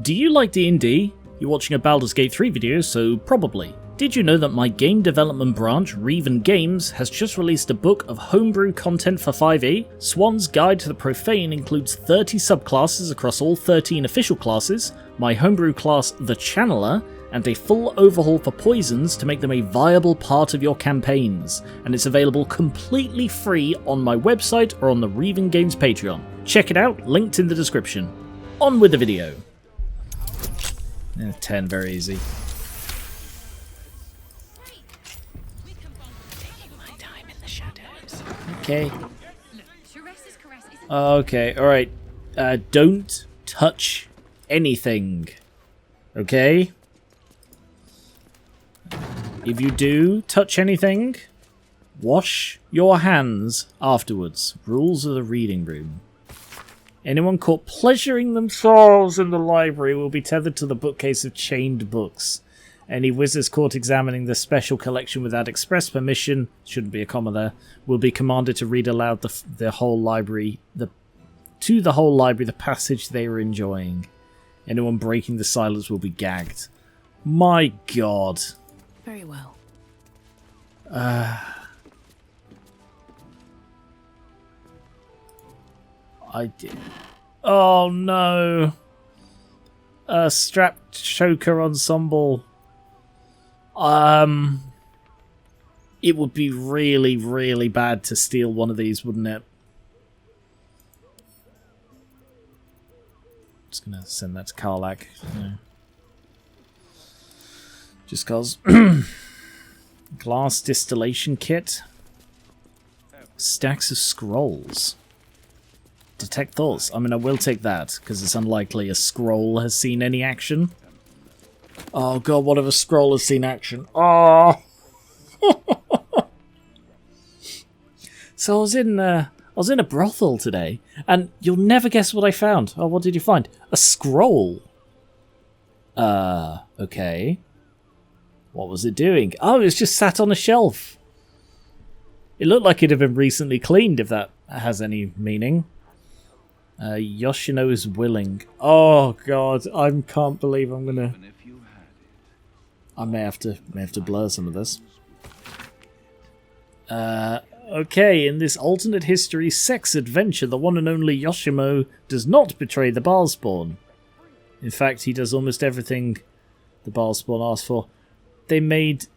Do you like D&D? You're watching a Baldur's Gate 3 video, so probably. Did you know that my game development branch, Reven Games, has just released a book of homebrew content for 5e? Swan's Guide to the Profane includes 30 subclasses across all 13 official classes, my homebrew class, the Channeler, and a full overhaul for poisons to make them a viable part of your campaigns, and it's available completely free on my website or on the Reven Games Patreon. Check it out, linked in the description. On with the video. 10, very easy. Okay. Okay, alright. Don't touch anything. Okay? If you do touch anything, wash your hands afterwards. Rules of the reading room. Anyone caught pleasuring themselves in the library will be tethered to the bookcase of chained books. Any wizards caught examining the special collection without express permission, shouldn't be a comma there, will be commanded to read aloud the whole library, the passage they were enjoying. Anyone breaking the silence will be gagged. My God. Very well. I did. Oh no. Strap choker ensemble. It would be really, really bad to steal one of these, wouldn't it? Just gonna send that to Karlak. Yeah. Just cause. Glass distillation kit. Stacks of scrolls. Detect thoughts. I mean, I will take that, because it's unlikely a scroll has seen any action. Oh god, what if a scroll has seen action? Oh! So I was in a brothel today, and you'll never guess what I found. Oh, what did you find? A scroll. Okay. What was it doing? Oh, it was just sat on a shelf. It looked like it had been recently cleaned, if that has any meaning. Yoshino is willing. Oh god, I can't believe I'm gonna. I may have to blur some of this. Okay, in this alternate history sex adventure, the one and only Yoshimo does not betray the Balspawn. In fact, he does almost everything the Balspawn asked for. They made.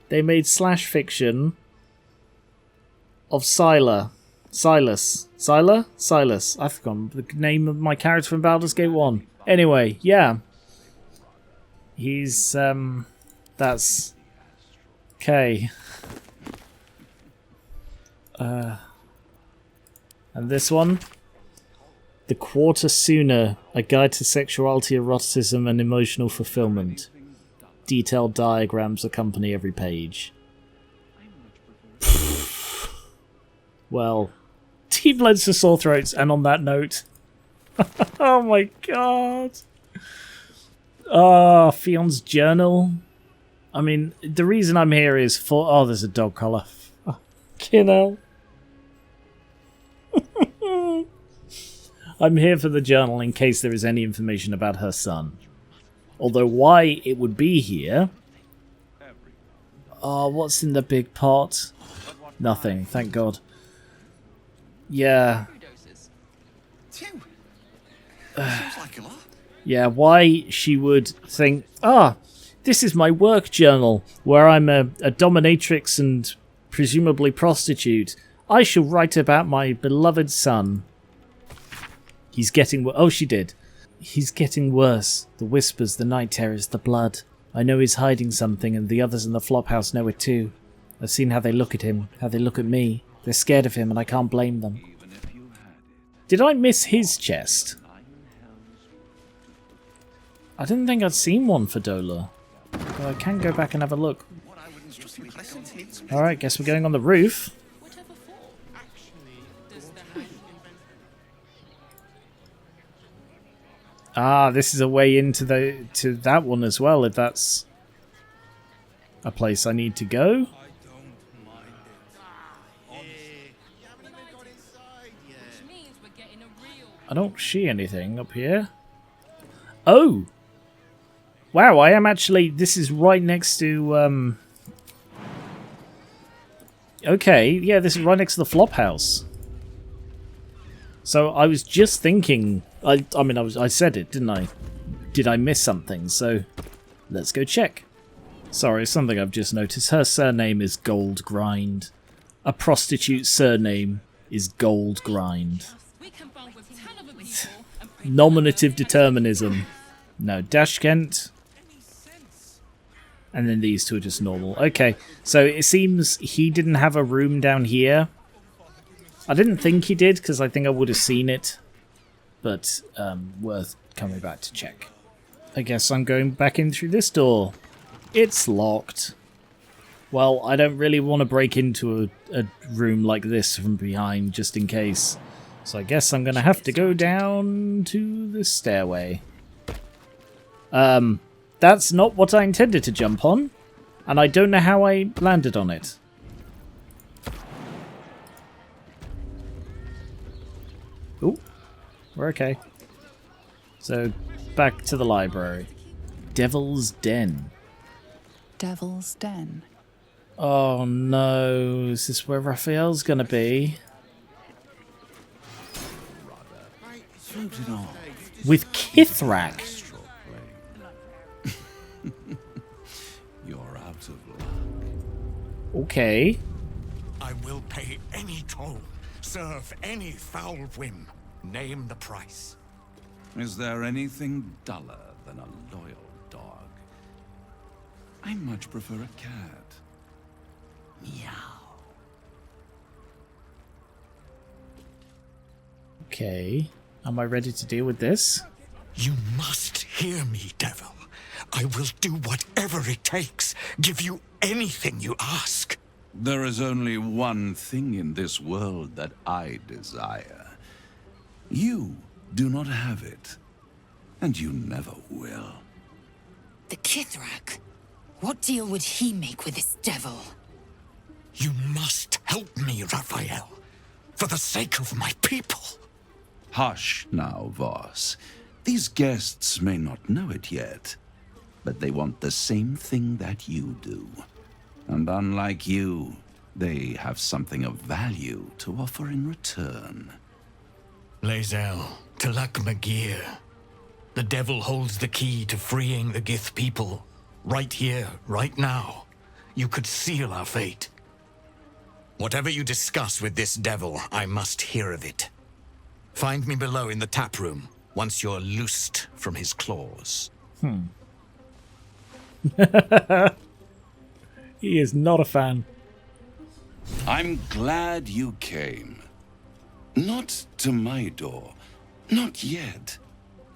They made slash fiction of Silas. I've forgotten the name of my character from Baldur's Gate 1. Anyway, yeah. He's, that's... Okay. And this one? The Quarter Sooner, A Guide to Sexuality, Eroticism, and Emotional Fulfillment. Detailed diagrams accompany every page. Well, deep blends for sore throats, and on that note... oh my god! Fion's journal. I mean, the reason I'm here is for... Oh, there's a dog collar. Fucking hell. I'm here for the journal in case there is any information about her son. Although why it would be here... Oh, what's in the big pot? Nothing, thank god. Yeah. Yeah, why she would think, this is my work journal, where I'm a dominatrix and presumably prostitute. I shall write about my beloved son. He's getting oh, she did. He's getting worse. The whispers, the night terrors, the blood. I know he's hiding something, and the others in the flophouse know it too. I've seen how they look at him, how they look at me. They're scared of him, and I can't blame them. Did I miss his chest? I didn't think I'd seen one for Dola. But I can go back and have a look. Alright, guess we're going on the roof. Ah, this is a way into that one as well, if that's a place I need to go. I don't see anything up here. Oh! Wow, I am actually... This is right next to... Okay, yeah, this is right next to the flop house. So I was just thinking... I said it, didn't I? Did I miss something? So let's go check. Sorry, something I've just noticed. Her surname is Gold Grind. A prostitute's surname is Gold Grind. Nominative determinism. No, Dash Kent. And then these two are just normal. Okay, so it seems he didn't have a room down here. I didn't think he did, because I think I would have seen it. But, worth coming back to check. I guess I'm going back in through this door. It's locked. Well, I don't really want to break into a room like this from behind, just in case. So I guess I'm going to have to go down to the stairway. That's not what I intended to jump on. And I don't know how I landed on it. Ooh, we're okay. So, back to the library. Devil's Den. Devil's Den. Oh no, is this where Raphael's gonna be? With Kithrak. You're out of luck. Okay. I will pay any toll, serve any foul whim. Name the price. Is there anything duller than a loyal dog? I much prefer a cat. Meow. Okay. Am I ready to deal with this? You must hear me, devil. I will do whatever it takes. Give you anything you ask. There is only one thing in this world that I desire. You do not have it, and you never will. The Kithrak? What deal would he make with this devil? You must help me, Raphael. For the sake of my people. Hush now, Voss. These guests may not know it yet, but they want the same thing that you do. And unlike you, they have something of value to offer in return. Lae'zel, Talak Magir. The devil holds the key to freeing the Gith people. Right here, right now. You could seal our fate. Whatever you discuss with this devil, I must hear of it. Find me below in the tap room, once you're loosed from his claws. He is not a fan. I'm glad you came. Not to my door, not yet,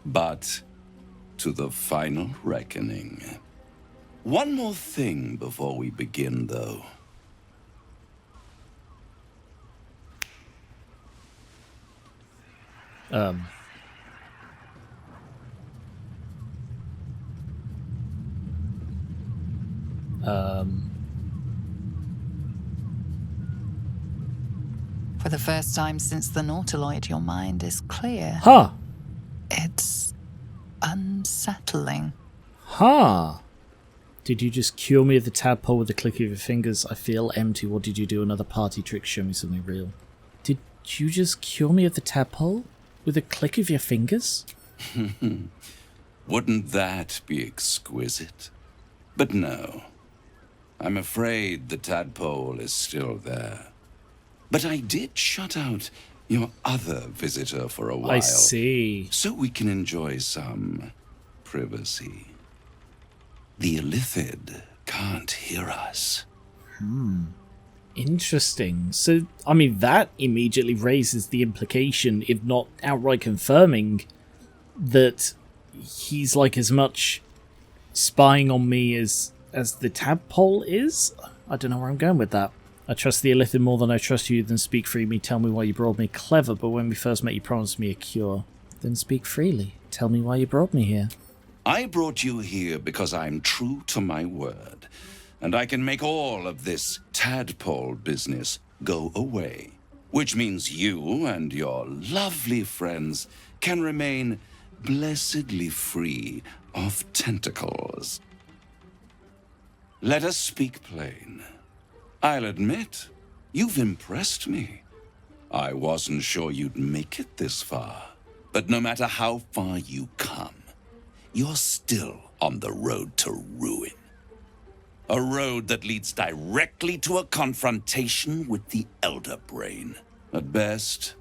but to the final reckoning. One more thing before we begin, though. For the first time since the Nautiloid, your mind is clear. Huh. It's unsettling. Huh. Did you just cure me of the tadpole with the click of your fingers? I feel empty. What did you do? Another party trick? Show me something real. Did you just cure me of the tadpole with a click of your fingers? Wouldn't that be exquisite? But no. I'm afraid the tadpole is still there. But I did shut out your other visitor for a while. I see. So we can enjoy some privacy. The Illithid can't hear us. Interesting. So, I mean, that immediately raises the implication, if not outright confirming, that he's like as much spying on me as the tadpole is? I don't know where I'm going with that. I trust the Illithid more than I trust you, then speak freely. Tell me why you brought me. Clever, but when we first met you promised me a cure. Then speak freely. Tell me why you brought me here. I brought you here because I'm true to my word, and I can make all of this tadpole business go away. which means you and your lovely friends can remain blessedly free of tentacles. Let us speak plain. I'll admit, you've impressed me. I wasn't sure you'd make it this far, but no matter how far you come, you're still on the road to ruin. A road that leads directly to a confrontation with the Elder Brain. At best,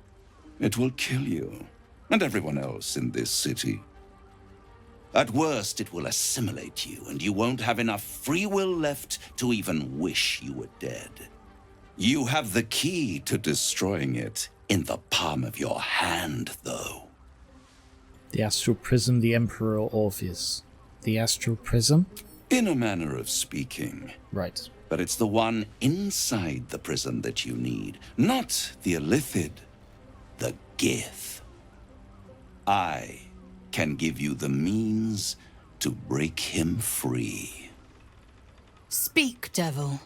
it will kill you and everyone else in this city. At worst, it will assimilate you, and you won't have enough free will left to even wish you were dead. You have the key to destroying it in the palm of your hand, though. The Astral Prism, the Emperor Orpheus. The Astral Prism? In a manner of speaking. Right. But it's the one inside the prison that you need, not the Illithid, the Gith. I can give you the means to break him free. Speak, devil.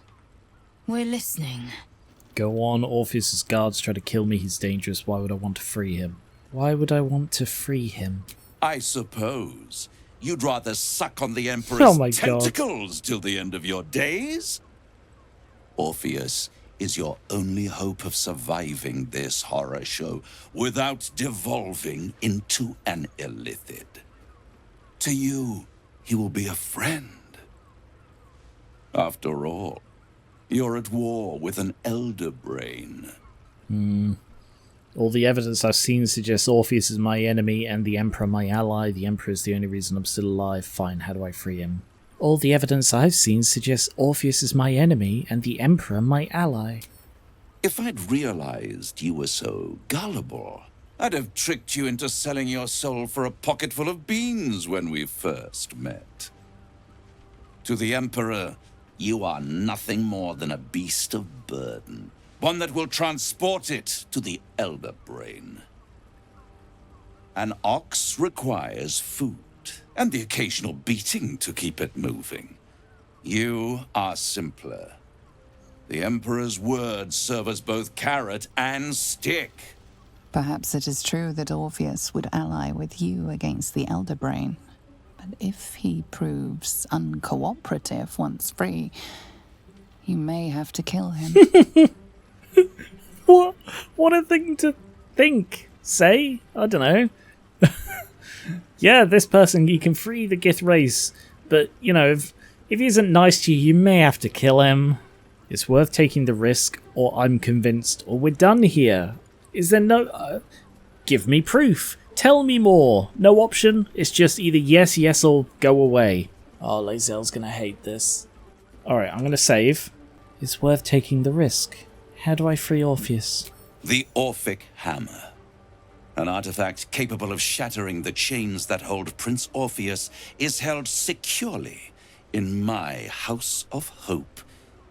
We're listening. Go on, Orpheus's guards try to kill me, he's dangerous, why would I want to free him? Why would I want to free him? I suppose you'd rather suck on the Emperor's tentacles till the end of your days? Orpheus is your only hope of surviving this horror show without devolving into an Illithid. To you, he will be a friend. After all, you're at war with an Elder Brain. All the evidence I've seen suggests Orpheus is my enemy and the Emperor my ally. The Emperor is the only reason I'm still alive. Fine, how do I free him? All the evidence I've seen suggests Orpheus is my enemy and the Emperor my ally. If I'd realized you were so gullible, I'd have tricked you into selling your soul for a pocketful of beans when we first met. To the Emperor, you are nothing more than a beast of burden, one that will transport it to the Elder Brain. An ox requires food, and the occasional beating to keep it moving. You are simpler. The Emperor's words serve as both carrot and stick. Perhaps it is true that Orpheus would ally with you against the Elder Brain. But if he proves uncooperative once free, you may have to kill him. What a thing to think. Say? I don't know. Yeah, this person, you can free the Gith race, but, you know, if he isn't nice to you, you may have to kill him. It's worth taking the risk, or I'm convinced, or we're done here. Is there no... give me proof. Tell me more. No option. It's just either yes, yes, or go away. Oh, Lae'zel's gonna hate this. Alright, I'm gonna save. It's worth taking the risk. How do I free Orpheus? The Orphic Hammer. An artifact capable of shattering the chains that hold Prince Orpheus is held securely in my House of Hope,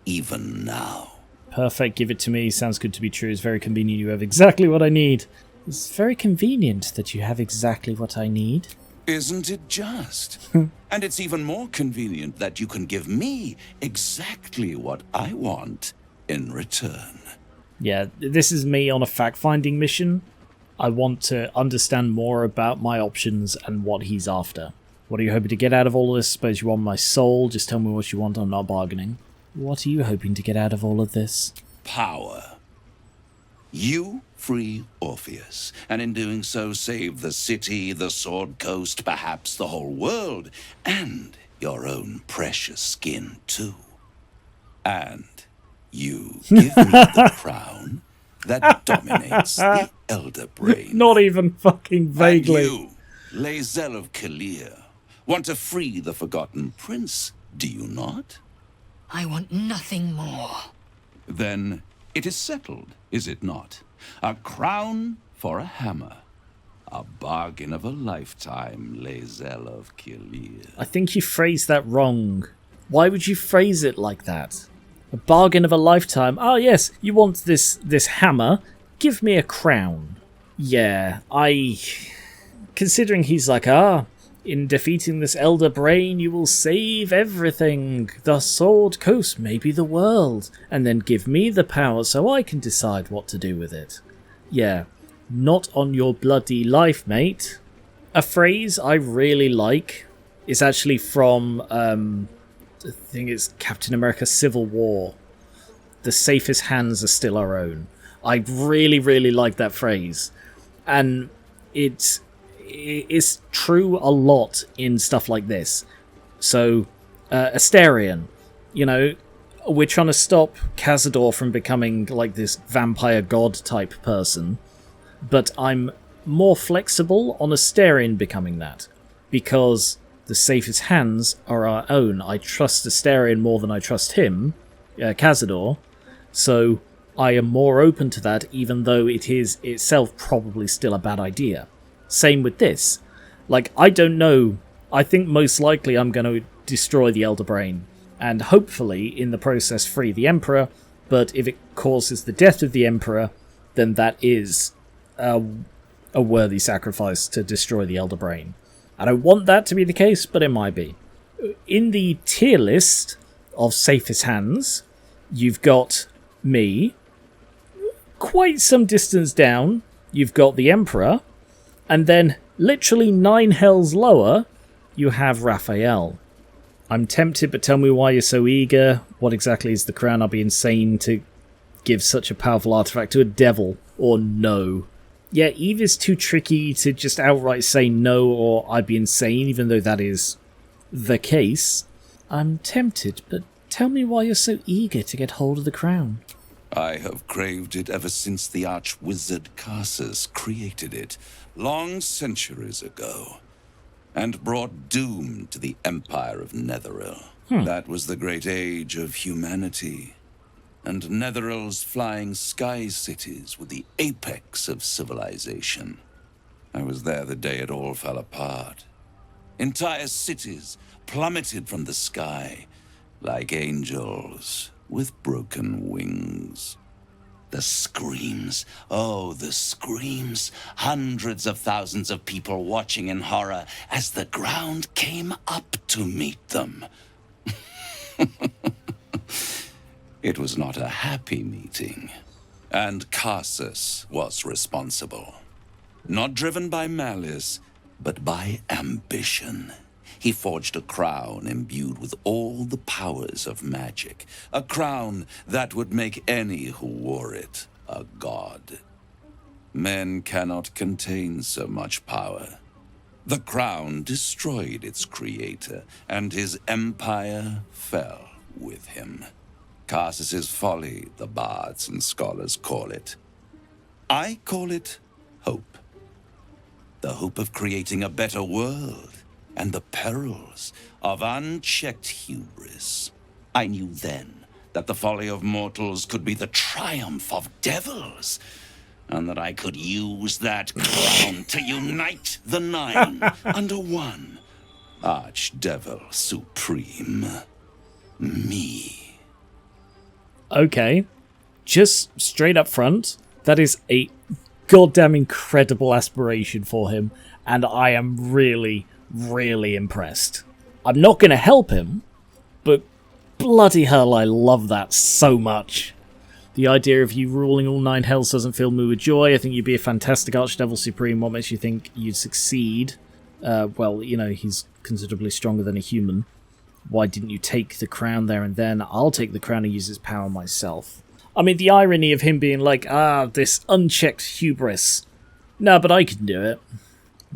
even now. Perfect, give it to me. Sounds good to be true. It's very convenient. You have exactly what I need. It's very convenient that you have exactly what I need. Isn't it just? And it's even more convenient that you can give me exactly what I want in return. Yeah, this is me on a fact-finding mission. I want to understand more about my options and what he's after. What are you hoping to get out of all of this? Suppose you want my soul. Just tell me what you want. I'm not bargaining. What are you hoping to get out of all of this? Power. You free Orpheus, and in doing so save the city, the Sword Coast, perhaps the whole world, and your own precious skin too. And you give me the crown that dominates the Elder Brain. Not even fucking vaguely. And you, Lae'zel of Kalir, want to free the Forgotten Prince, do you not? I want nothing more. Then it is settled, is it not? A crown for a hammer. A bargain of a lifetime, Lae'zel of Kalir. I think you phrased that wrong. Why would you phrase it like that? A bargain of a lifetime. Ah, yes, you want this hammer. Give me a crown. Yeah, considering he's like, In defeating this Elder Brain, you will save everything. The Sword Coast may be the world, and then give me the power so I can decide what to do with it. Yeah, not on your bloody life, mate. A phrase I really like is actually from, I think it's Captain America Civil War. The safest hands are still our own. I really, really like that phrase. And it's true a lot in stuff like this. So, Astarion, you know, we're trying to stop Cazador from becoming like this vampire god type person, but I'm more flexible on Astarion becoming that, because the safest hands are our own. I trust Astarion more than I trust him, Cazador, so I am more open to that, even though it is itself probably still a bad idea. Same with this. Like, I don't know. I think most likely I'm going to destroy the Elder Brain, and hopefully in the process free the Emperor, but if it causes the death of the Emperor, then that is a worthy sacrifice to destroy the Elder Brain. I don't want that to be the case, but it might be. In the tier list of safest hands, you've got me. Quite some distance down, you've got the Emperor. And then, literally 9 hells lower, you have Raphael. I'm tempted, but tell me why you're so eager. What exactly is the crown? I'll be insane to give such a powerful artifact to a devil. Or no. Yeah, Eve is too tricky to just outright say no or I'd be insane, even though that is the case. I'm tempted, but tell me why you're so eager to get hold of the crown. I have craved it ever since the arch-wizard Karsus created it, long centuries ago, and brought doom to the Empire of Netheril. That was the great age of humanity, and Netheril's flying sky cities were the apex of civilization. I was there the day it all fell apart. Entire cities plummeted from the sky, like angels with broken wings. The screams, oh, the screams. Hundreds of thousands of people watching in horror as the ground came up to meet them. It was not a happy meeting, and Karsus was responsible. Not driven by malice, but by ambition. He forged a crown imbued with all the powers of magic. A crown that would make any who wore it a god. Men cannot contain so much power. The crown destroyed its creator, and his empire fell with him. Karsus's folly, the bards and scholars call it. I call it hope. The hope of creating a better world, and the perils of unchecked hubris. I knew then that the folly of mortals could be the triumph of devils, and that I could use that crown to unite the 9 under one Archdevil Supreme. Me. Okay, just straight up front, that is a goddamn incredible aspiration for him, and I am really, really impressed. I'm not going to help him, but bloody hell, I love that so much. The idea of you ruling all 9 hells doesn't fill me with joy. I think you'd be a fantastic Archdevil Supreme. What makes you think you'd succeed? Well, you know, he's considerably stronger than a human. Why didn't you take the crown there and then? I'll take the crown and use its power myself. I mean, the irony of him being like, this unchecked hubris. No, but I can do it.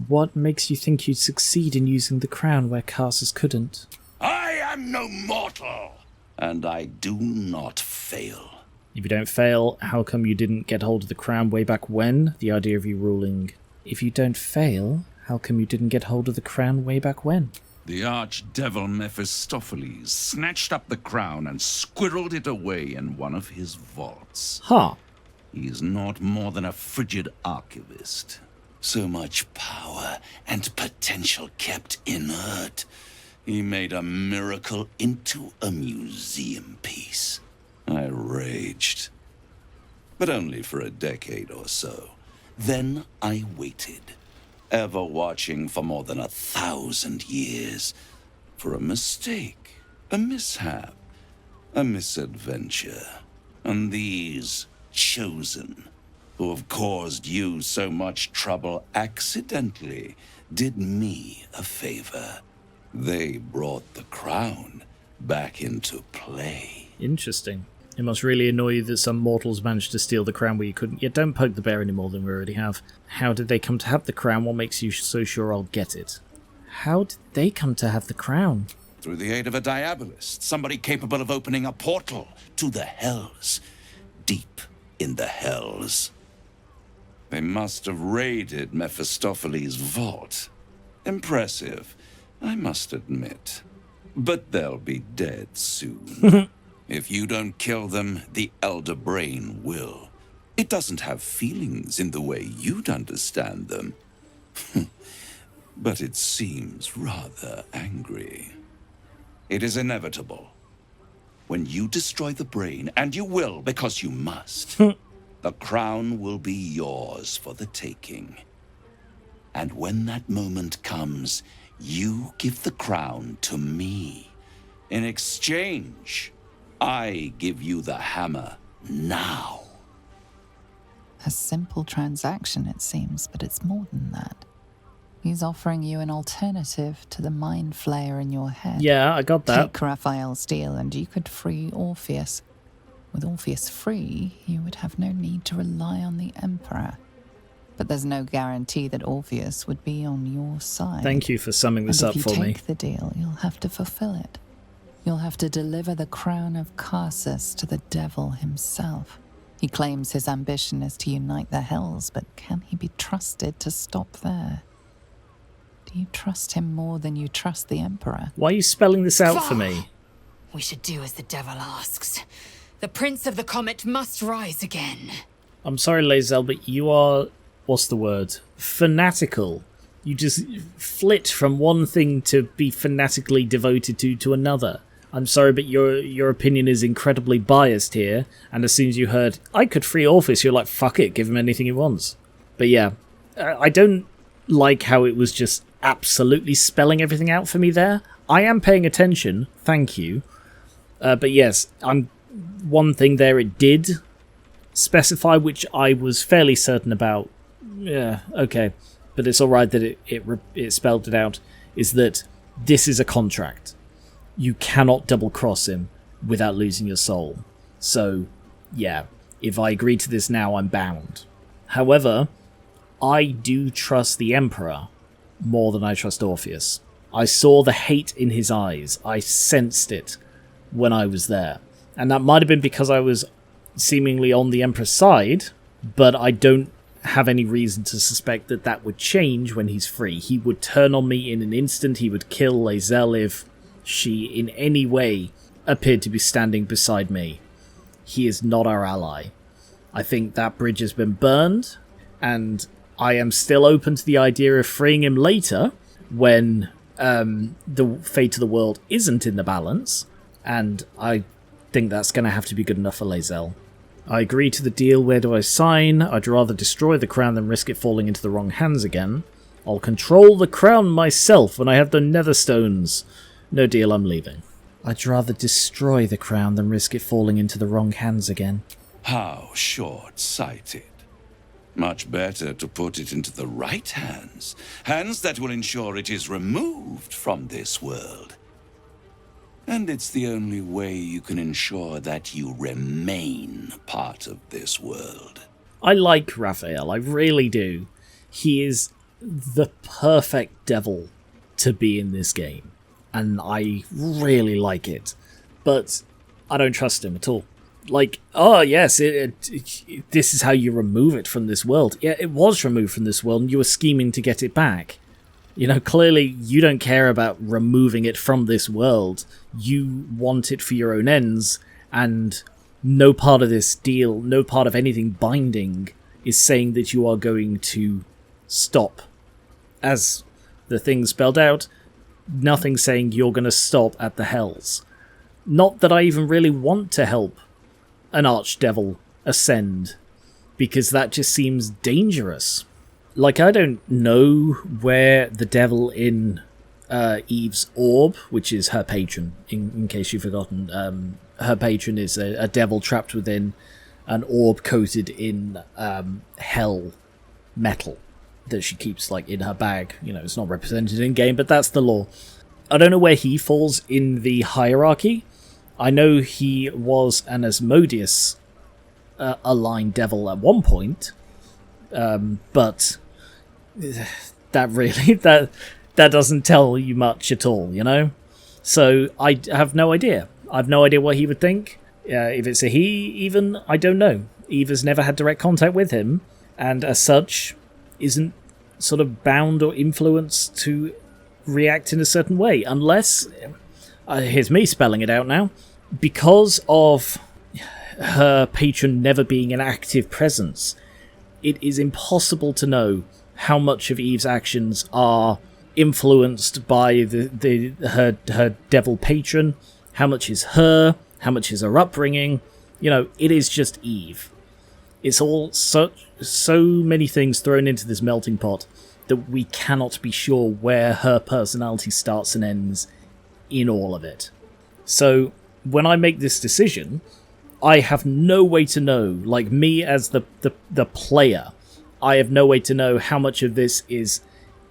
What makes you think you'd succeed in using the crown where Karsus couldn't? I am no mortal, and I do not fail. If you don't fail, how come you didn't get hold of the crown way back when? The idea of you ruling. If you don't fail, how come you didn't get hold of the crown way back when? The archdevil Mephistopheles snatched up the crown and squirreled it away in one of his vaults. Huh. He is not more than a frigid archivist. So much power and potential kept inert. He made a miracle into a museum piece. I raged. But only for a decade or so. Then I waited. ever watching for more than 1,000 years, for a mistake, a mishap, a misadventure. And these chosen, who have caused you so much trouble accidentally, did me a favor. They brought the crown back into play. Interesting. It must really annoy you that some mortals managed to steal the crown where you couldn't. Yeah, don't poke the bear any more than we already have. How did they come to have the crown? What makes you so sure I'll get it? How did they come to have the crown? Through the aid of a diabolist, somebody capable of opening a portal to the hells. Deep in the hells. They must have raided Mephistopheles' vault. Impressive, I must admit. But they'll be dead soon. If you don't kill them, the Elder Brain will. It doesn't have feelings in the way you'd understand them. But it seems rather angry. It is inevitable. When you destroy the brain, and you will because you must, the crown will be yours for the taking. And when that moment comes, you give the crown to me. In exchange, I give you the hammer now. A simple transaction, it seems, but it's more than that. He's offering you an alternative to the mind flayer in your head. Yeah, I got that. Take Raphael's deal and you could free Orpheus. With Orpheus free, you would have no need to rely on the Emperor. But there's no guarantee that Orpheus would be on your side. Thank you for summing this up for me. If you take the deal, you'll have to fulfill it. You'll have to deliver the crown of Karsus to the devil himself. He claims his ambition is to unite the hells, but can he be trusted to stop there? Do you trust him more than you trust the Emperor? Why are you spelling this out for me? We should do as the devil asks. The Prince of the Comet must rise again. I'm sorry, Lae'zel, but you are, what's the word? Fanatical. You just flit from one thing to be fanatically devoted to another. I'm sorry, but your opinion is incredibly biased here, and as soon as you heard, I could free Orpheus, you're like, fuck it, give him anything he wants. But yeah, I don't like how it was just absolutely spelling everything out for me there. I am paying attention, thank you. But yes, one thing there it did specify, which I was fairly certain about. Yeah, okay, but it's alright that it spelled it out, is that this is a contract. You cannot double-cross him without losing your soul. So, yeah, if I agree to this now, I'm bound. However, I do trust the Emperor more than I trust Orpheus. I saw the hate in his eyes. I sensed it when I was there. And that might have been because I was seemingly on the Emperor's side, but I don't have any reason to suspect that that would change when he's free. He would turn on me in an instant. He would kill Lae'zel if she in any way appeared to be standing beside me. He is not our ally. I think that bridge has been burned, and I am still open to the idea of freeing him later when the fate of the world isn't in the balance, and I think that's going to have to be good enough for Lae'zel. I agree to the deal. Where do I sign? I'd rather destroy the crown than risk it falling into the wrong hands again. I'll control the crown myself when I have the Netherstones. No deal, I'm leaving. I'd rather destroy the crown than risk it falling into the wrong hands again. How short-sighted. Much better to put it into the right hands. Hands that will ensure it is removed from this world. And it's the only way you can ensure that you remain part of this world. I like Raphael, I really do. He is the perfect devil to be in this game. And I really like it. But I don't trust him at all. Like, oh yes, this is how you remove it from this world. Yeah, it was removed from this world and you were scheming to get it back. You know, clearly you don't care about removing it from this world. You want it for your own ends, and no part of this deal, no part of anything binding is saying that you are going to stop. As the thing spelled out, nothing saying you're going to stop at the hells. Not that I even really want to help an archdevil ascend, because that just seems dangerous. Like, I don't know where the devil in Eve's orb, which is her patron, in case you've forgotten, her patron is a devil trapped within an orb coated in hell metal that she keeps, like, in her bag. You know, it's not represented in game, but that's the lore. I don't know where he falls in the hierarchy. I know he was an Asmodeus aligned devil at one point, but that really that doesn't tell you much at all, you know. So I have no idea. I have no idea what he would think. If it's a he, even, I don't know. Eve has never had direct contact with him, and as such, isn't sort of bound or influenced to react in a certain way, unless, here's me spelling it out now, because of her patron never being an active presence, it is impossible to know how much of Eve's actions are influenced by her devil patron, how much is her, how much is her upbringing. You know, it is just Eve. It's all so many things thrown into this melting pot that we cannot be sure where her personality starts and ends in all of it. So when I make this decision, I have no way to know, like me as the player, I have no way to know how much of this is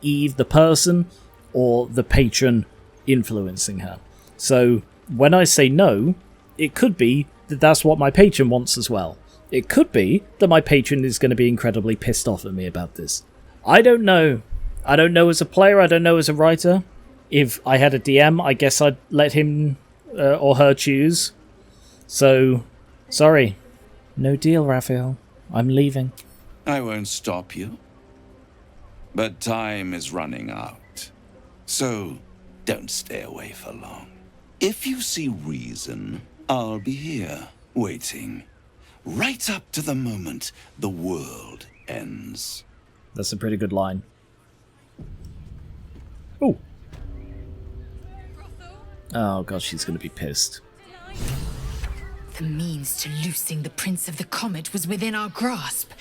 Eve the person or the patron influencing her. So when I say no, it could be that that's what my patron wants as well. It could be that my patron is going to be incredibly pissed off at me about this. I don't know. I don't know as a player, I don't know as a writer. If I had a DM, I guess I'd let him or her choose. So, sorry. No deal, Raphael. I'm leaving. I won't stop you. But time is running out. So, don't stay away for long. If you see reason, I'll be here, waiting. Right up to the moment the world ends. That's a pretty good line. Ooh. Oh god, she's gonna be pissed. The means to loosing the Prince of the Comet was within our grasp,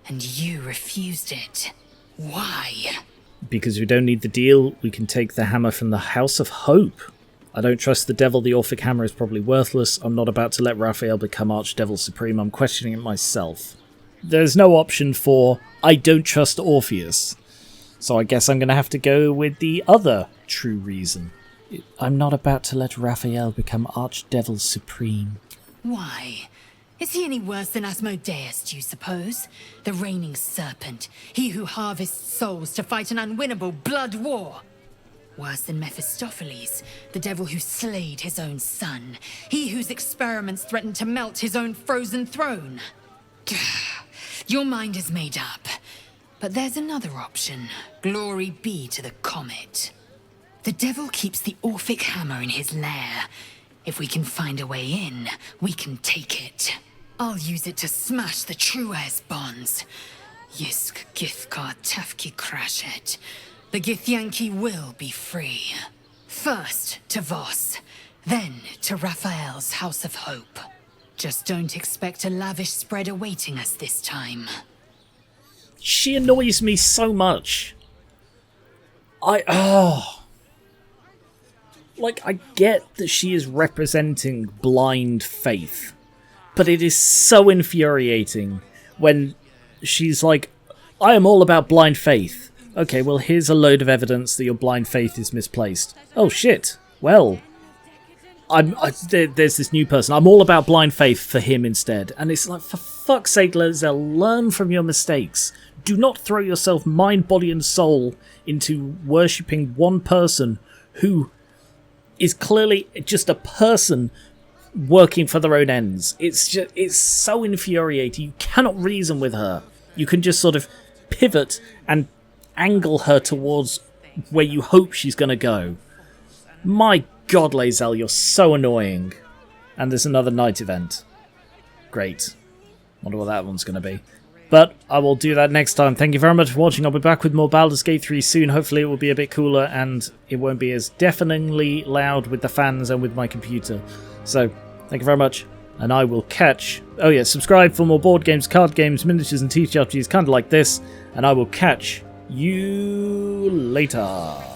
and you refused it. Why? Because we don't need the deal, we can take the hammer from the House of Hope. I don't trust the devil, the Orphic hammer is probably worthless. I'm not about to let Raphael become Archdevil Supreme, I'm questioning it myself. There's no option for, I don't trust Orpheus. So I guess I'm going to have to go with the other true reason. I'm not about to let Raphael become Archdevil Supreme. Why? Is he any worse than Asmodeus, do you suppose? The reigning serpent, he who harvests souls to fight an unwinnable blood war. Worse than Mephistopheles, the devil who slayed his own son, he whose experiments threatened to melt his own frozen throne. Your mind is made up. But there's another option. Glory be to the comet. The devil keeps the Orphic hammer in his lair. If we can find a way in, we can take it. I'll use it to smash the true heirs' bonds. Yisk Githkar Tafki Crashet. The Githyanki will be free. First to Voss, then to Raphael's House of Hope. Just don't expect a lavish spread awaiting us this time. She annoys me so much. Like, I get that she is representing blind faith, but it is so infuriating when she's like, I am all about blind faith. Okay, well, here's a load of evidence that your blind faith is misplaced. Oh, shit. Well, there's this new person. I'm all about blind faith for him instead. And it's like, for fuck's sake, Lae'zel, learn from your mistakes. Do not throw yourself mind, body, and soul into worshipping one person who is clearly just a person working for their own ends. It's so infuriating. You cannot reason with her. You can just sort of pivot and angle her towards where you hope she's going to go. My god, Lae'zel, you're so annoying. And there's another night event. Great. Wonder what that one's going to be. But I will do that next time. Thank you very much for watching. I'll be back with more Baldur's Gate 3 soon. Hopefully it will be a bit cooler and it won't be as deafeningly loud with the fans and with my computer. So, thank you very much. And I will catch... Oh yeah, subscribe for more board games, card games, miniatures and TTRPGs kind of like this. and I will catch you later.